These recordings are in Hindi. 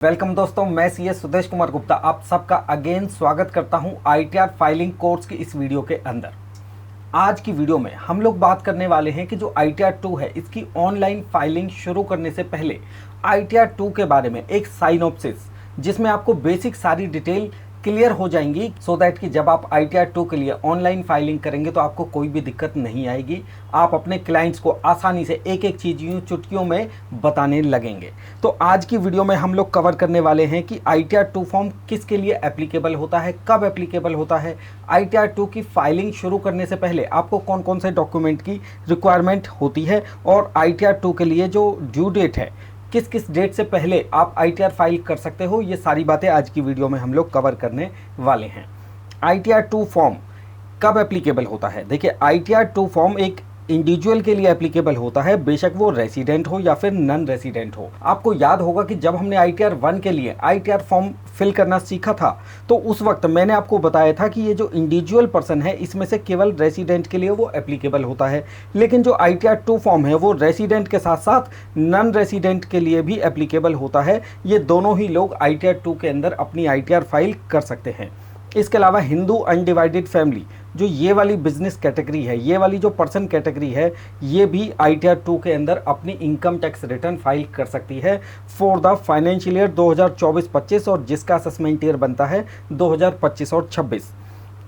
वेलकम दोस्तों, मैं सीएस सुदेश कुमार गुप्ता आप सबका अगेन स्वागत करता हूं आईटीआर फाइलिंग कोर्स की इस वीडियो के अंदर। आज की वीडियो में हम लोग बात करने वाले हैं कि जो आईटीआर 2 है इसकी ऑनलाइन फाइलिंग शुरू करने से पहले आईटीआर 2 के बारे में एक साइनॉप्सिस जिसमें आपको बेसिक सारी डिटेल क्लियर हो जाएंगी सो दैट कि जब आप आईटीआर 2 के लिए ऑनलाइन फाइलिंग करेंगे तो आपको कोई भी दिक्कत नहीं आएगी। आप अपने क्लाइंट्स को आसानी से एक एक चीज़ यूँ चुटकियों में बताने लगेंगे। तो आज की वीडियो में हम लोग कवर करने वाले हैं कि आईटीआर 2 फॉर्म किसके लिए एप्लीकेबल होता है, कब एप्लीकेबल होता है, आईटीआर 2 की फाइलिंग शुरू करने से पहले आपको कौन कौन से डॉक्यूमेंट की रिक्वायरमेंट होती है और आईटीआर 2 के लिए जो ड्यू डेट है किस किस डेट से पहले आप आईटीआर फाइल कर सकते हो, ये सारी बातें आज की वीडियो में हम लोग कवर करने वाले हैं। आईटीआर 2 फॉर्म कब एप्लीकेबल होता है? देखिए, आईटीआर 2 फॉर्म एक इंडिविजुअल के लिए एप्लीकेबल होता है, बेशक वो रेसिडेंट हो या फिर नॉन रेसिडेंट हो। आपको याद होगा कि जब हमने आईटीआर 1 के लिए आईटीआर फॉर्म फिल करना सीखा था तो उस वक्त मैंने आपको बताया था कि ये जो इंडिविजुअल पर्सन है इसमें से केवल रेसिडेंट के लिए वो एप्लीकेबल होता है, लेकिन जो आईटीआर 2 फॉर्म है वो रेसिडेंट के साथ साथ नॉन रेसिडेंट के लिए भी एप्लीकेबल होता है। ये दोनों ही लोग आईटीआर 2 के अंदर अपनी आईटीआर फाइल कर सकते हैं। इसके अलावा हिंदू अनडिवाइडेड फैमिली, जो ये वाली बिजनेस कैटेगरी है, ये वाली जो पर्सन कैटेगरी है, ये भी आईटीआर 2 के अंदर अपनी इनकम टैक्स रिटर्न फाइल कर सकती है फॉर द फाइनेंशियल ईयर 2024-25 और जिसका असेसमेंट ईयर बनता है 2025 और 26।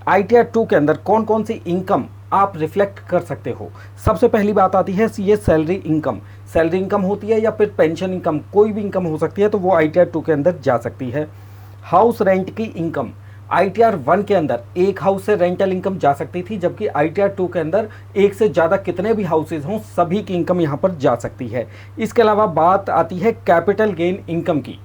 आईटीआर 2 के अंदर कौन कौन सी इनकम आप रिफ्लेक्ट कर सकते हो? सबसे पहली बात आती है ये सैलरी इनकम। सैलरी इनकम होती है या फिर पेंशन इनकम, कोई भी इनकम हो सकती है, तो वो आईटीआर 2 के अंदर जा सकती है। हाउस रेंट की इनकम, आईटीआर 1 के अंदर एक हाउस से रेंटल इनकम जा सकती थी, जबकि आईटीआर 2 के अंदर एक से ज़्यादा कितने भी हाउसेज हों सभी की इनकम यहाँ पर जा सकती है। इसके अलावा बात आती है कैपिटल गेन इनकम की।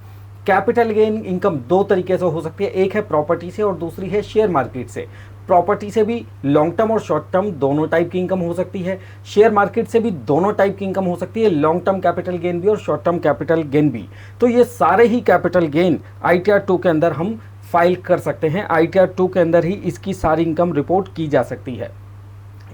कैपिटल गेन इनकम दो तरीके से हो सकती है, एक है प्रॉपर्टी से और दूसरी है शेयर मार्केट से। प्रॉपर्टी से भी लॉन्ग टर्म और शॉर्ट टर्म दोनों टाइप की इनकम हो सकती है, शेयर मार्केट से भी दोनों टाइप की इनकम हो सकती है, लॉन्ग टर्म कैपिटल गेन भी और शॉर्ट टर्म कैपिटल गेन भी। तो ये सारे ही कैपिटल गेन आईटीआर 2 के अंदर हम फाइल कर सकते हैं। आईटीआर 2 के अंदर ही इसकी सारी इनकम रिपोर्ट की जा सकती है।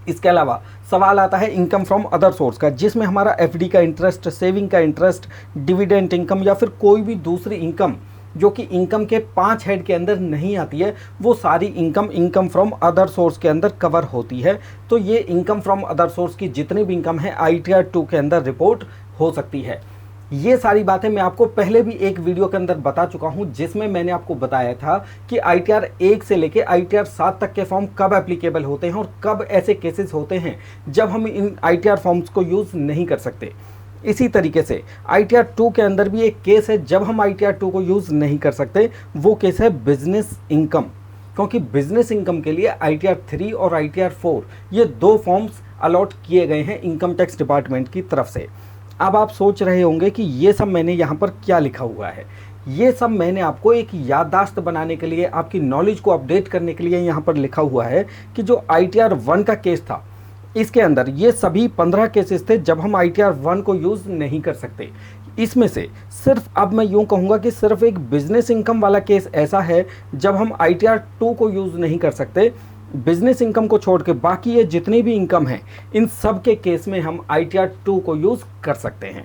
इसके अलावा सवाल आता है इनकम फ्रॉम अदर सोर्स का, जिसमें हमारा एफडी का इंटरेस्ट, सेविंग का इंटरेस्ट, डिविडेंड इनकम या फिर कोई भी दूसरी इनकम जो कि इनकम के 5 हेड के अंदर नहीं आती है, वो सारी इनकम फ्रॉम अदर सोर्स के अंदर कवर होती है। तो ये इनकम फ्रॉम अदर सोर्स की जितनी भी इनकम है आईटीआर 2 के अंदर रिपोर्ट हो सकती है। ये सारी बातें मैं आपको पहले भी एक वीडियो के अंदर बता चुका हूं, जिसमें मैंने आपको बताया था कि आईटीआर 1 से लेके आईटीआर 7 तक के फॉर्म कब एप्लीकेबल होते हैं और कब ऐसे केसेस होते हैं जब हम इन आईटीआर फॉर्म्स को यूज़ नहीं कर सकते। इसी तरीके से आईटीआर 2 के अंदर भी एक केस है जब हम आईटीआर 2 को यूज़ नहीं कर सकते, वो केस है बिजनेस इनकम। क्योंकि बिजनेस इनकम के लिए आईटीआर 3 और आईटीआर 4 ये दो फॉर्म्स अलॉट किए गए हैं इनकम टैक्स डिपार्टमेंट की तरफ से। अब आप सोच रहे होंगे कि ये सब मैंने यहाँ पर क्या लिखा हुआ है। ये सब मैंने आपको एक याददाश्त बनाने के लिए, आपकी नॉलेज को अपडेट करने के लिए यहाँ पर लिखा हुआ है कि जो आईटीआर 1 का केस था इसके अंदर ये सभी 15 केसेस थे जब हम आईटीआर 1 को यूज़ नहीं कर सकते। इसमें से सिर्फ, अब मैं यूँ कहूँगा कि सिर्फ एक बिजनेस इनकम वाला केस ऐसा है जब हम आईटीआर 2 को यूज़ नहीं कर सकते। बिजनेस इनकम को छोड़ के बाकी ये जितनी भी इनकम है इन सब के केस में हम आईटीआर 2 को यूज़ कर सकते हैं।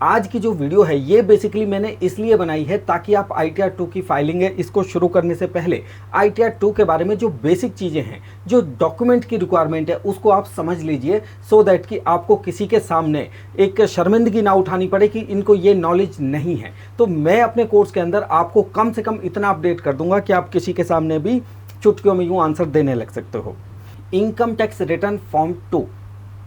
आज की जो वीडियो है ये बेसिकली मैंने इसलिए बनाई है ताकि आप आईटीआर 2 की फाइलिंग है इसको शुरू करने से पहले आईटीआर 2 के बारे में जो बेसिक चीज़ें हैं, जो डॉक्यूमेंट की रिक्वायरमेंट है, उसको आप समझ लीजिए सो दैट कि आपको किसी के सामने एक शर्मिंदगी ना उठानी पड़े कि इनको ये नॉलेज नहीं है। तो मैं अपने कोर्स के अंदर आपको कम से कम इतना अपडेट कर दूंगा कि आप किसी के सामने भी चुटकियों में यूँ आंसर देने लग सकते हो। इनकम टैक्स रिटर्न फॉर्म 2,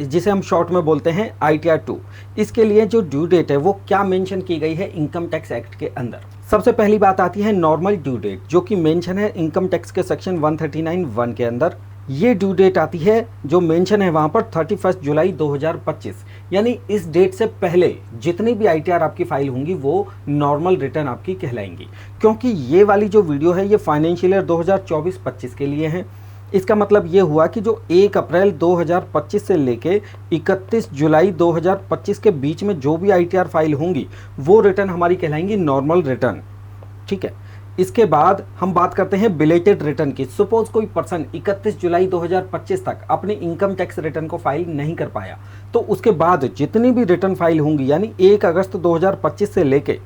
जिसे हम शॉर्ट में बोलते हैं आईटीआर 2, इसके लिए जो ड्यू डेट है वो क्या मेंशन की गई है इनकम टैक्स एक्ट के अंदर? सबसे पहली बात आती है नॉर्मल ड्यू डेट, जो कि मेंशन है इनकम टैक्स के सेक्शन 139(1) के अंदर। ये ड्यू डेट आती है जो मेंशन है वहाँ पर 31 जुलाई 2025, यानी इस डेट से पहले जितनी भी आईटीआर आपकी फाइल होंगी वो नॉर्मल रिटर्न आपकी कहलाएंगी। क्योंकि ये वाली जो वीडियो है ये फाइनेंशियल ईयर 2024-25 के लिए है। इसका मतलब ये हुआ कि जो 1 अप्रैल 2025 से लेके 31 जुलाई 2025 के बीच में जो भी आईटीआर फाइल होंगी वो रिटर्न हमारी कहलाएंगी नॉर्मल रिटर्न। ठीक है, इसके बाद हम बात करते हैं बिलेटेड रिटर्न की। सपोज कोई पर्सन 31 जुलाई 2025 तक अपने इनकम टैक्स रिटर्न को फाइल नहीं कर पाया, तो उसके बाद जितनी भी रिटर्न फाइल होंगी यानी 1 अगस्त 2025 से लेके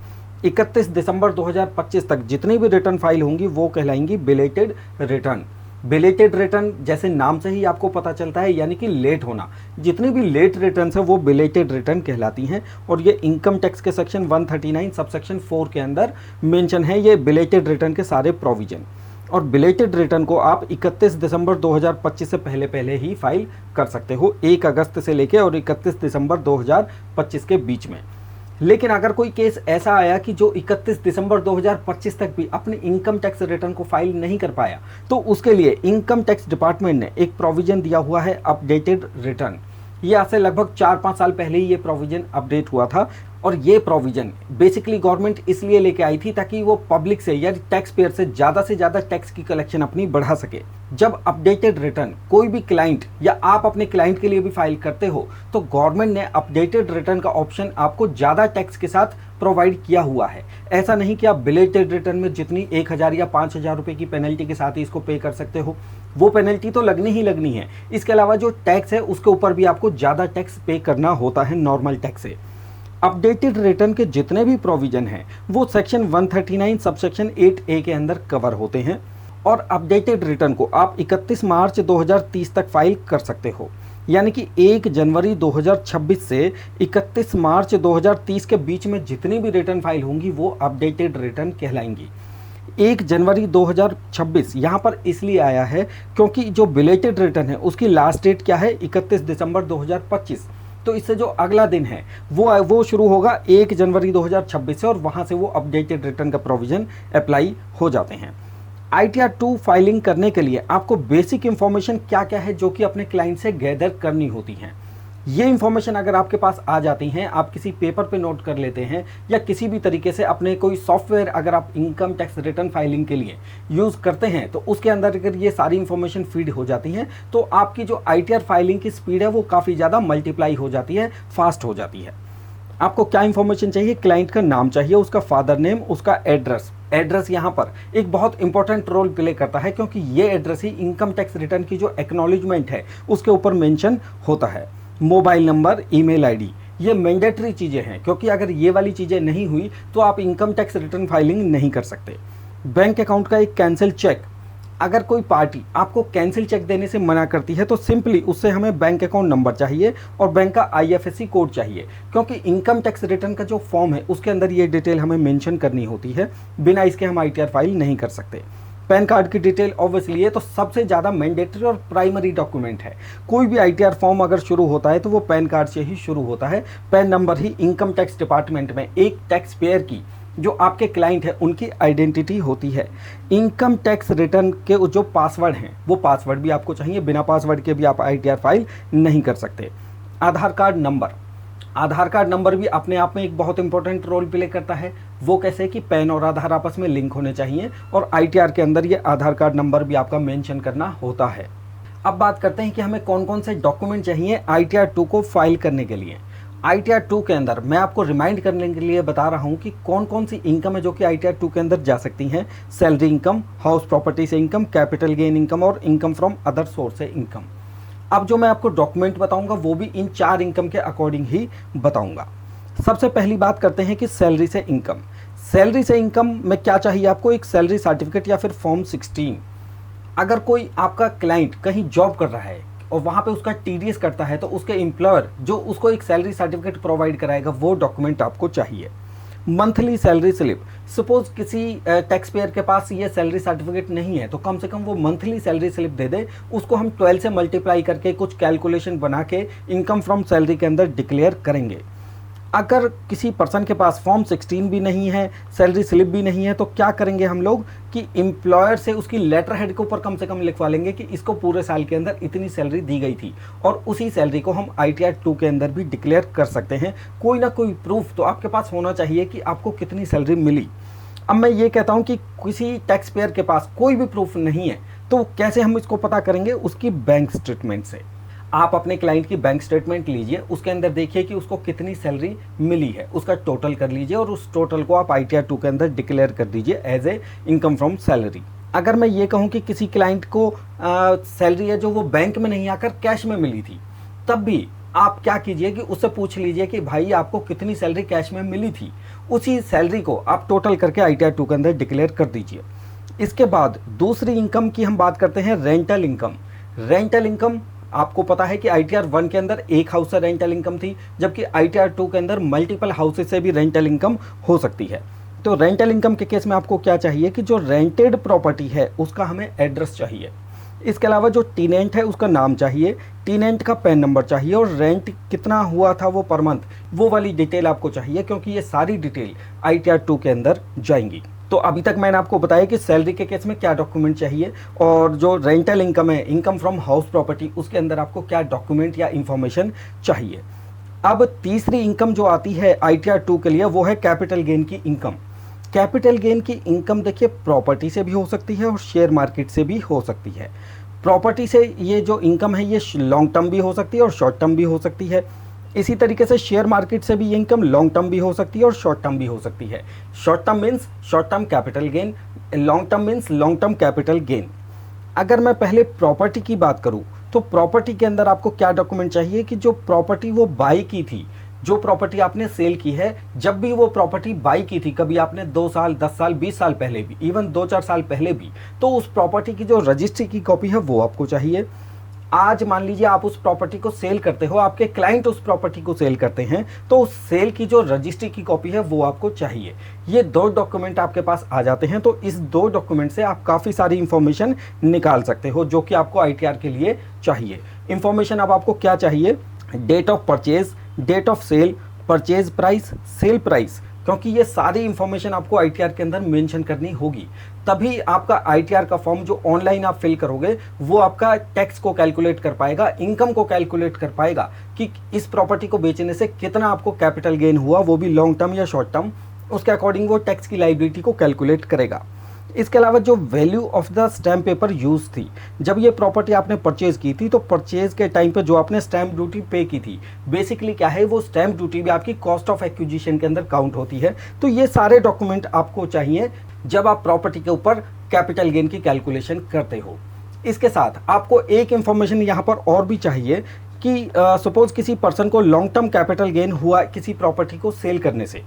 31 दिसंबर 2025 तक जितनी भी रिटर्न फाइल होंगी वो कहलाएंगी बिलेटेड रिटर्न। बिलेटेड रिटर्न जैसे नाम से ही आपको पता चलता है, यानी कि लेट होना। जितनी भी लेट रिटर्न्स है वो बिलेटेड रिटर्न कहलाती हैं और ये इनकम टैक्स के सेक्शन 139 सबसेक्शन 4 के अंदर मेंशन है ये बिलेटेड रिटर्न के सारे प्रोविजन। और बिलेटेड रिटर्न को आप 31 दिसंबर 2025 से पहले पहले ही फाइल कर सकते हो, 1 अगस्त से लेके और 31 दिसंबर 2025 के बीच में। लेकिन अगर कोई केस ऐसा आया कि जो 31 दिसंबर 2025 तक भी अपने इनकम टैक्स रिटर्न को फाइल नहीं कर पाया, तो उसके लिए इनकम टैक्स डिपार्टमेंट ने एक प्रोविजन दिया हुआ है अपडेटेड रिटर्न। ये आज से लगभग 4-5 साल पहले ही ये प्रोविजन अपडेट हुआ था और ये प्रोविजन बेसिकली गवर्नमेंट इसलिए लेके आई थी ताकि वो पब्लिक से या टैक्स पेयर से ज़्यादा टैक्स की कलेक्शन अपनी बढ़ा सके। जब अपडेटेड रिटर्न कोई भी क्लाइंट या आप अपने क्लाइंट के लिए भी फाइल करते हो तो गवर्नमेंट ने अपडेटेड रिटर्न का ऑप्शन आपको ज़्यादा टैक्स के साथ प्रोवाइड किया हुआ है। ऐसा नहीं कि आप बिलेटेड रिटर्न में जितनी 1000 या 5000 रुपये की पेनल्टी के साथ ही इसको पे कर सकते हो, वो पेनल्टी तो लगनी ही लगनी है। इसके अलावा जो टैक्स है उसके ऊपर भी आपको ज़्यादा टैक्स पे करना होता है नॉर्मल टैक्स से। अपडेटेड रिटर्न के जितने भी प्रोविजन हैं वो सेक्शन 139 सबसेक्शन 8A के अंदर कवर होते हैं और अपडेटेड रिटर्न को आप 31 मार्च 2030 तक फाइल कर सकते हो। यानी कि 1 जनवरी 2026 से 31 मार्च 2030 के बीच में जितनी भी रिटर्न फाइल होंगी वो अपडेटेड रिटर्न कहलाएंगी। 1 जनवरी 2026 यहाँ पर इसलिए आया है क्योंकि जो बिलेटेड रिटर्न है उसकी लास्ट डेट क्या है, 31 दिसंबर 2025। तो इससे जो अगला दिन है वो शुरू होगा 1 जनवरी 2026 से और वहाँ से वो अपडेटेड रिटर्न का प्रोविज़न अप्लाई हो जाते हैं। ITR 2 फाइलिंग करने के लिए आपको बेसिक इन्फॉर्मेशन क्या क्या है जो कि अपने क्लाइंट से गैदर करनी होती हैं। ये इन्फॉर्मेशन अगर आपके पास आ जाती हैं, आप किसी पेपर पे नोट कर लेते हैं या किसी भी तरीके से अपने कोई सॉफ्टवेयर अगर आप इनकम टैक्स रिटर्न फाइलिंग के लिए यूज़ करते हैं तो उसके अंदर अगर ये सारी इन्फॉर्मेशन फीड हो जाती हैं तो आपकी जो ITR फाइलिंग की स्पीड है वो काफ़ी ज़्यादा मल्टीप्लाई हो जाती है, फास्ट हो जाती है। आपको क्या इन्फॉर्मेशन चाहिए? क्लाइंट का नाम चाहिए, उसका फादर नेम, उसका एड्रेस यहाँ पर एक बहुत इंपॉर्टेंट रोल प्ले करता है क्योंकि ये एड्रेस ही इनकम टैक्स रिटर्न की जो एक्नॉलेजमेंट है उसके ऊपर मेंशन होता है। मोबाइल नंबर, ईमेल आईडी, ये मैंडेटरी चीज़ें हैं क्योंकि अगर ये वाली चीज़ें नहीं हुई तो आप इनकम टैक्स रिटर्न फाइलिंग नहीं कर सकते। बैंक अकाउंट का एक कैंसिल चेक, अगर कोई पार्टी आपको कैंसिल चेक देने से मना करती है तो सिंपली उससे हमें बैंक अकाउंट नंबर चाहिए और बैंक का IFSC कोड चाहिए क्योंकि इनकम टैक्स रिटर्न का जो फॉर्म है उसके अंदर ये डिटेल हमें मेंशन करनी होती है, बिना इसके हम ITR फाइल नहीं कर सकते। पैन कार्ड की डिटेल ऑब्वियसली ये तो सबसे ज़्यादा मैंडेटरी और प्राइमरी डॉक्यूमेंट है। कोई भी ITR फॉर्म अगर शुरू होता है तो वो पैन कार्ड से ही शुरू होता है। पैन नंबर ही इनकम टैक्स डिपार्टमेंट में एक टैक्स पेयर की जो आपके क्लाइंट है उनकी आइडेंटिटी होती है। इनकम टैक्स रिटर्न के जो पासवर्ड हैं वो पासवर्ड भी आपको चाहिए, बिना पासवर्ड के भी आप ITR फाइल नहीं कर सकते। आधार कार्ड नंबर भी अपने आप में एक बहुत इंपॉर्टेंट रोल प्ले करता है। वो कैसे कि पैन और आधार आपस में लिंक होने चाहिए और ITR के अंदर ये आधार कार्ड नंबर भी आपका मेंशन करना होता है। अब बात करते हैं कि हमें कौन कौन से डॉक्यूमेंट चाहिए ITR 2 को फाइल करने के लिए। ITR 2 के अंदर मैं आपको रिमाइंड करने के लिए बता रहा हूँ कि कौन कौन सी इनकम है जो कि ITR 2 के अंदर जा सकती हैं। सैलरी इनकम, हाउस प्रॉपर्टी से इनकम, कैपिटल गेन इनकम और इनकम फ्रॉम अदर सोर्स से इनकम। अब जो मैं आपको डॉक्यूमेंट बताऊंगा वो भी इन 4 इनकम के अकॉर्डिंग ही बताऊंगा। सबसे पहली बात करते हैं कि सैलरी से इनकम। सैलरी से इनकम में क्या चाहिए आपको? एक सैलरी सर्टिफिकेट या फिर फॉर्म 16। अगर कोई आपका क्लाइंट कहीं जॉब कर रहा है और वहाँ पे उसका TDS करता है तो उसके एम्प्लॉयर जो उसको एक सैलरी सर्टिफिकेट प्रोवाइड कराएगा वो डॉक्यूमेंट आपको चाहिए। मंथली सैलरी स्लिप, सपोज किसी टैक्स पेयर के पास ये सैलरी सर्टिफिकेट नहीं है तो कम से कम वो मंथली सैलरी स्लिप दे दे, उसको हम 12 से मल्टीप्लाई करके कुछ कैलकुलेशन बना के इनकम फ्रॉम सैलरी के अंदर डिक्लेयर करेंगे। अगर किसी पर्सन के पास फॉर्म 16 भी नहीं है, सैलरी स्लिप भी नहीं है तो क्या करेंगे हम लोग कि एम्प्लॉयर से उसकी लेटर हेड के ऊपर कम से कम लिखवा लेंगे कि इसको पूरे साल के अंदर इतनी सैलरी दी गई थी और उसी सैलरी को हम ITR 2 के अंदर भी डिक्लेयर कर सकते हैं। कोई ना कोई प्रूफ तो आपके पास होना चाहिए कि आपको कितनी सैलरी मिली। अब मैं ये कहता हूँ कि किसी टैक्स पेयर के पास कोई भी प्रूफ नहीं है तो कैसे हम इसको पता करेंगे? उसकी बैंक स्टेटमेंट से। आप अपने क्लाइंट की बैंक स्टेटमेंट लीजिए, उसके अंदर देखिए कि उसको कितनी सैलरी मिली है, उसका टोटल कर लीजिए और उस टोटल को आप ITR 2 के अंदर डिक्लेयर कर दीजिए as a income from salary. अगर मैं ये कहूँ कि किसी क्लाइंट को सैलरी है जो वो बैंक में नहीं आकर कैश में मिली थी, तब भी आप क्या कीजिए कि उससे पूछ लीजिए कि भाई आपको कितनी सैलरी कैश में मिली थी। उसी सैलरी को आप टोटल करके ITR 2 के अंदर डिक्लेयर कर दीजिए। इसके बाद दूसरी इनकम की हम बात करते हैं, रेंटल इनकम। रेंटल इनकम आपको पता है कि ITR 1 के अंदर एक हाउस से रेंटल इनकम थी, जबकि ITR 2 के अंदर मल्टीपल हाउसेज से भी रेंटल इनकम हो सकती है। तो रेंटल इनकम के केस में आपको क्या चाहिए कि जो रेंटेड प्रॉपर्टी है उसका हमें एड्रेस चाहिए। इसके अलावा जो टीनेंट है उसका नाम चाहिए, टीनेंट का पैन नंबर चाहिए, और रेंट कितना हुआ था वो पर मंथ, वो वाली डिटेल आपको चाहिए, क्योंकि ये सारी डिटेल ITR 2 के अंदर जाएंगी। तो अभी तक मैंने आपको बताया कि सैलरी के केस में क्या डॉक्यूमेंट चाहिए, और जो रेंटल इनकम है, इनकम फ्रॉम हाउस प्रॉपर्टी, उसके अंदर आपको क्या डॉक्यूमेंट या इंफॉर्मेशन चाहिए। अब तीसरी इनकम जो आती है ITR 2 के लिए, वो है कैपिटल गेन की इनकम। कैपिटल गेन की इनकम देखिए प्रॉपर्टी से भी हो सकती है और शेयर मार्केट से भी हो सकती है। प्रॉपर्टी से ये जो इनकम है ये लॉन्ग टर्म भी हो सकती है और शॉर्ट टर्म भी हो सकती है। इसी तरीके से शेयर मार्केट से भी ये इनकम लॉन्ग टर्म भी हो सकती है और शॉर्ट टर्म भी हो सकती है। Short term means short term capital gain, long term means long term capital gain. अगर मैं पहले प्रॉपर्टी की बात करूं तो प्रॉपर्टी के अंदर आपको क्या डॉक्यूमेंट चाहिए कि जो प्रॉपर्टी वो बाई की थी, जो प्रॉपर्टी आपने सेल की है, जब भी वो प्रॉपर्टी बाई की थी, कभी आपने 2 साल, 10 साल, 20 साल पहले भी, इवन 2-4 साल पहले भी, तो उस प्रॉपर्टी की जो रजिस्ट्री की कॉपी है वो आपको चाहिए। आज मान लीजिए आप उस प्रॉपर्टी को सेल करते हो, आपके क्लाइंट उस प्रॉपर्टी को सेल करते हैं, तो उस सेल की जो रजिस्ट्री की कॉपी है वो आपको चाहिए। ये 2 डॉक्यूमेंट आपके पास आ जाते हैं, तो इस 2 डॉक्यूमेंट से आप काफ़ी सारी इंफॉर्मेशन निकाल सकते हो जो कि आपको ITR के लिए चाहिए। इंफॉर्मेशन अब आपको क्या चाहिए, date of purchase, date of sale, purchase price, sale price, क्योंकि ये सारी इंफॉर्मेशन आपको ITR के अंदर मेंशन करनी होगी। तभी आपका ITR का फॉर्म जो ऑनलाइन आप फिल करोगे वो आपका टैक्स को कैलकुलेट कर पाएगा, इनकम को कैलकुलेट कर पाएगा कि इस प्रॉपर्टी को बेचने से कितना आपको कैपिटल गेन हुआ, वो भी लॉन्ग टर्म या शॉर्ट टर्म, उसके अकॉर्डिंग वो टैक्स की लायबिलिटी को कैलकुलेट करेगा। इसके अलावा जो value of the stamp paper use थी, जब ये प्रॉपर्टी आपने परचेज की थी तो परचेज के टाइम पे जो आपने स्टैम्प ड्यूटी पे की थी, बेसिकली क्या है, वो स्टैम्प ड्यूटी भी आपकी कॉस्ट ऑफ एक्विजिशन के अंदर काउंट होती है। तो ये सारे डॉक्यूमेंट आपको चाहिए जब आप प्रॉपर्टी के ऊपर कैपिटल गेन की कैलकुलेशन करते हो। इसके साथ आपको एक इंफॉर्मेशन यहाँ पर और भी चाहिए कि सपोज किसी पर्सन को लॉन्ग टर्म कैपिटल गेन हुआ किसी प्रॉपर्टी को सेल करने से,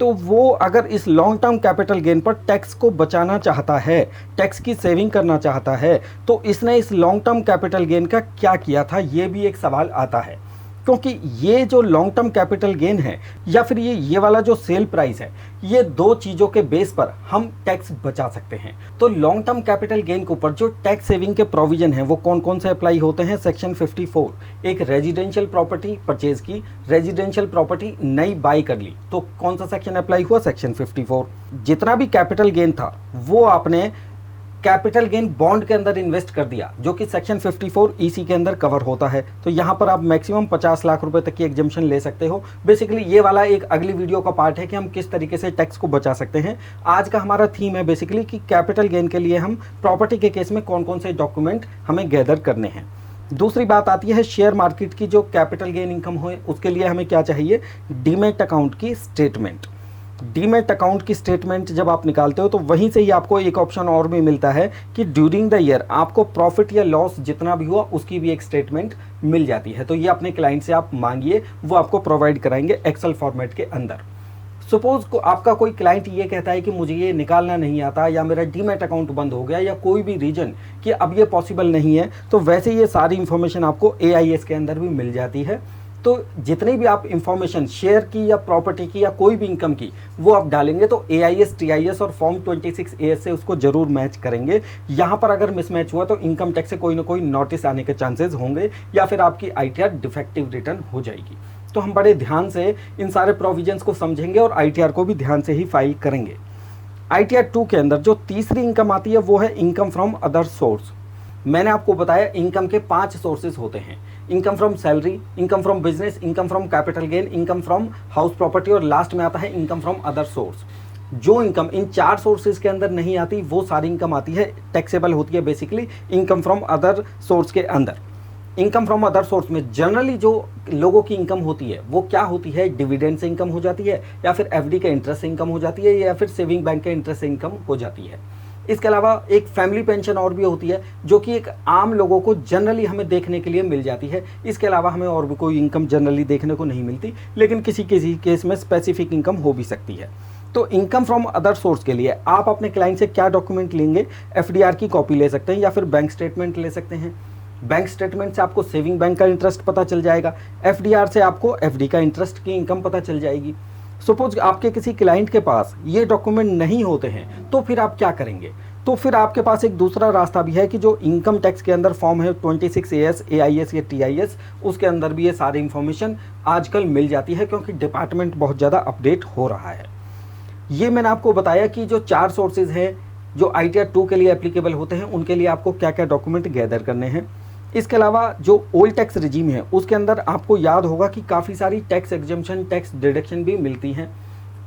तो वो अगर इस लॉन्ग टर्म कैपिटल गेन पर टैक्स को बचाना चाहता है, टैक्स की सेविंग करना चाहता है, तो इसने इस लॉन्ग टर्म कैपिटल गेन का क्या किया था, ये भी एक सवाल आता है। क्योंकि ये जो लॉन्ग टर्म कैपिटल गेन है या फिर ये वाला जो सेल प्राइस है, ये 2 चीज़ों के बेस पर हम टैक्स बचा सकते हैं। तो लॉन्ग टर्म कैपिटल गेन के ऊपर जो टैक्स सेविंग के प्रोविजन है वो कौन कौन से अप्लाई होते हैं। सेक्शन 54, एक रेजिडेंशियल प्रॉपर्टी परचेज की, रेजिडेंशियल प्रॉपर्टी नई बाई कर ली, तो कौन सा सेक्शन अप्लाई हुआ, सेक्शन 54। जितना भी कैपिटल गेन था वो आपने कैपिटल गेन बॉन्ड के अंदर इन्वेस्ट कर दिया, जो कि सेक्शन 54 EC के अंदर कवर होता है। तो यहाँ पर आप मैक्सिमम 50 लाख रुपए तक की एग्जम्पशन ले सकते हो। बेसिकली ये वाला एक अगली वीडियो का पार्ट है कि हम किस तरीके से टैक्स को बचा सकते हैं। आज का हमारा थीम है बेसिकली कि कैपिटल गेन के लिए हम प्रॉपर्टी के केस में कौन कौन से डॉक्यूमेंट हमें गैदर करने हैं। दूसरी बात आती है शेयर मार्केट की, जो कैपिटल गेन इनकम हो उसके लिए हमें क्या चाहिए, डीमैट अकाउंट की स्टेटमेंट। डीमैट अकाउंट की स्टेटमेंट जब आप निकालते हो तो वहीं से ही आपको एक ऑप्शन और भी मिलता है कि ड्यूरिंग द ईयर आपको प्रॉफिट या लॉस जितना भी हुआ उसकी भी एक स्टेटमेंट मिल जाती है। तो ये अपने क्लाइंट से आप मांगिए, वो आपको प्रोवाइड कराएंगे एक्सेल फॉर्मेट के अंदर। सपोज को आपका कोई क्लाइंट ये कहता है कि मुझे ये निकालना नहीं आता, या मेरा डीमैट अकाउंट बंद हो गया, या कोई भी रीजन कि अब ये पॉसिबल नहीं है, तो वैसे ये सारी इंफॉर्मेशन आपको AIS के अंदर भी मिल जाती है। तो जितनी भी आप इंफॉर्मेशन शेयर की या प्रॉपर्टी की या कोई भी इनकम की वो आप डालेंगे तो AIS, TIS और फॉर्म 26AS से उसको जरूर मैच करेंगे। यहाँ पर अगर मिसमैच हुआ तो इनकम टैक्स से कोई ना कोई नोटिस आने के चांसेस होंगे, या फिर आपकी ITR डिफेक्टिव रिटर्न हो जाएगी। तो हम बड़े ध्यान से इन सारे प्रोविजंस को समझेंगे और ITR को भी ध्यान से ही फाइल करेंगे। ITR 2 के अंदर जो तीसरी इनकम आती है वो है इनकम फ्रॉम अदर सोर्स। मैंने आपको बताया इनकम के 5 सोर्सेज होते हैं, income from salary, income from business, income from capital gain, income from house property, और लास्ट में आता है इनकम फ्रॉम अदर सोर्स। जो इनकम इन 4 सोर्सेज के अंदर नहीं आती वो सारी इनकम आती है, टैक्सेबल होती है basically income from other source के अंदर। इनकम फ्रॉम अदर सोर्स में जनरली जो लोगों की इनकम होती है वो क्या होती है, डिविडेंड से इनकम हो जाती है, या फिर FD के इंटरेस्ट से इनकम हो जाती है, या फिर सेविंग बैंक के इंटरेस्ट से इनकम हो जाती है। इसके अलावा एक फैमिली पेंशन और भी होती है जो कि एक आम लोगों को जनरली हमें देखने के लिए मिल जाती है। इसके अलावा हमें और भी कोई इनकम जनरली देखने को नहीं मिलती, लेकिन किसी किसी केस में स्पेसिफिक इनकम हो भी सकती है। तो इनकम फ्रॉम अदर सोर्स के लिए आप अपने क्लाइंट से क्या डॉक्यूमेंट लेंगे? एफडीआर की कॉपी ले सकते हैं या फिर बैंक स्टेटमेंट ले सकते हैं। बैंक स्टेटमेंट से आपको सेविंग बैंक का इंटरेस्ट पता चल जाएगा, एफडीआर से आपको एफडी का इंटरेस्ट की इनकम पता चल जाएगी। सपोज आपके किसी क्लाइंट के पास ये डॉक्यूमेंट नहीं होते हैं तो फिर आप क्या करेंगे? तो फिर आपके पास एक दूसरा रास्ता भी है कि जो इनकम टैक्स के अंदर फॉर्म है 26AS, AIS या TIS, उसके अंदर भी ये सारी इंफॉर्मेशन आजकल मिल जाती है क्योंकि डिपार्टमेंट बहुत ज़्यादा अपडेट हो रहा है। ये मैंने आपको बताया कि जो 4 सोर्सेज हैं जो ITR 2 के लिए एप्लीकेबल होते हैं, उनके लिए आपको क्या क्या डॉक्यूमेंट गैदर करने हैं। इसके अलावा जो ओल्ड टैक्स रिजीम है उसके अंदर आपको याद होगा कि काफ़ी सारी टैक्स एग्जम्पशन, टैक्स डिडक्शन भी मिलती हैं।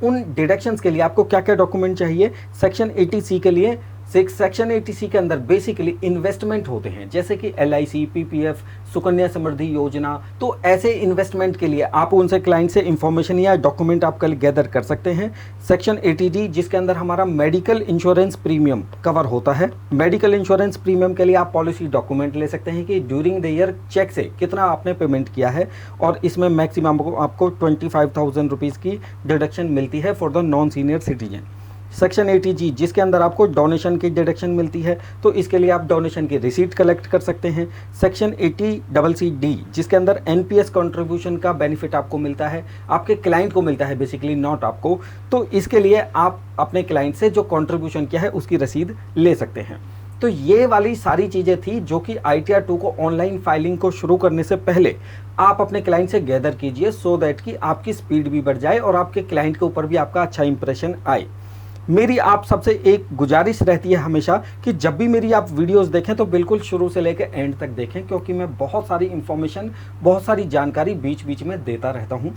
उन डिडक्शंस के लिए आपको क्या क्या डॉक्यूमेंट चाहिए? सेक्शन 80C के लिए सेक्शन 80C के अंदर बेसिकली इन्वेस्टमेंट होते हैं, जैसे कि LIC, PPF, सुकन्या समृद्धि योजना। तो ऐसे इन्वेस्टमेंट के लिए आप उनसे क्लाइंट से इंफॉर्मेशन या डॉक्यूमेंट आप कल गैदर कर सकते हैं। सेक्शन 80D जिसके अंदर हमारा मेडिकल इंश्योरेंस प्रीमियम कवर होता है। मेडिकल इंश्योरेंस प्रीमियम के लिए आप पॉलिसी डॉक्यूमेंट ले सकते हैं कि ड्यूरिंग द ईयर चेक से कितना आपने पेमेंट किया है, और इसमें मैक्सिमम आपको 25,000 रुपीज़ की डिडक्शन मिलती है for the non senior citizen. Section 80G जिसके अंदर आपको डोनेशन की डिडक्शन मिलती है, तो इसके लिए आप डोनेशन की रिसीट कलेक्ट कर सकते हैं। सेक्शन 80CCD जिसके अंदर NPS कंट्रीब्यूशन का बेनिफिट आपको मिलता है, आपके क्लाइंट को मिलता है बेसिकली, नॉट आपको। तो इसके लिए आप अपने क्लाइंट से जो कंट्रीब्यूशन किया है उसकी रसीद ले सकते हैं। तो ये वाली सारी चीज़ें थी जो कि ITR 2 को ऑनलाइन फाइलिंग को शुरू करने से पहले आप अपने क्लाइंट से गैदर कीजिए, सो दैट कि आपकी स्पीड भी बढ़ जाए और आपके क्लाइंट के ऊपर भी आपका अच्छा इंप्रेशन आए। मेरी आप सबसे एक गुजारिश रहती है हमेशा कि जब भी मेरी आप वीडियोस देखें तो बिल्कुल शुरू से लेकर एंड तक देखें, क्योंकि मैं बहुत सारी इंफॉर्मेशन, बहुत सारी जानकारी बीच बीच में देता रहता हूं।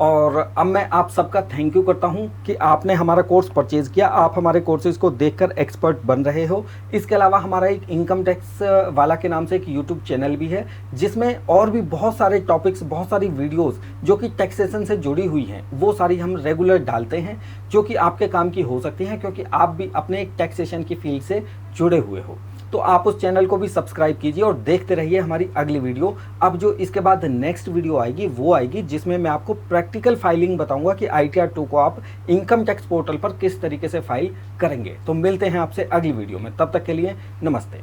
और अब मैं आप सबका थैंक यू करता हूं कि आपने हमारा कोर्स परचेज़ किया, आप हमारे कोर्सेज़ को देखकर एक्सपर्ट बन रहे हो। इसके अलावा हमारा एक इनकम टैक्स वाला के नाम से एक यूट्यूब चैनल भी है, जिसमें और भी बहुत सारे टॉपिक्स, बहुत सारी वीडियोस जो कि टैक्सेशन से जुड़ी हुई हैं, वो सारी हम रेगुलर डालते हैं, जो कि आपके काम की हो सकती हैं, क्योंकि आप भी अपने एक टैक्सेशन की फील्ड से जुड़े हुए हो। तो आप उस चैनल को भी सब्सक्राइब कीजिए और देखते रहिए हमारी अगली वीडियो। अब जो इसके बाद नेक्स्ट वीडियो आएगी वो आएगी जिसमें मैं आपको प्रैक्टिकल फाइलिंग बताऊंगा कि ITR 2 को आप इनकम टैक्स पोर्टल पर किस तरीके से फाइल करेंगे। तो मिलते हैं आपसे अगली वीडियो में, तब तक के लिए नमस्ते।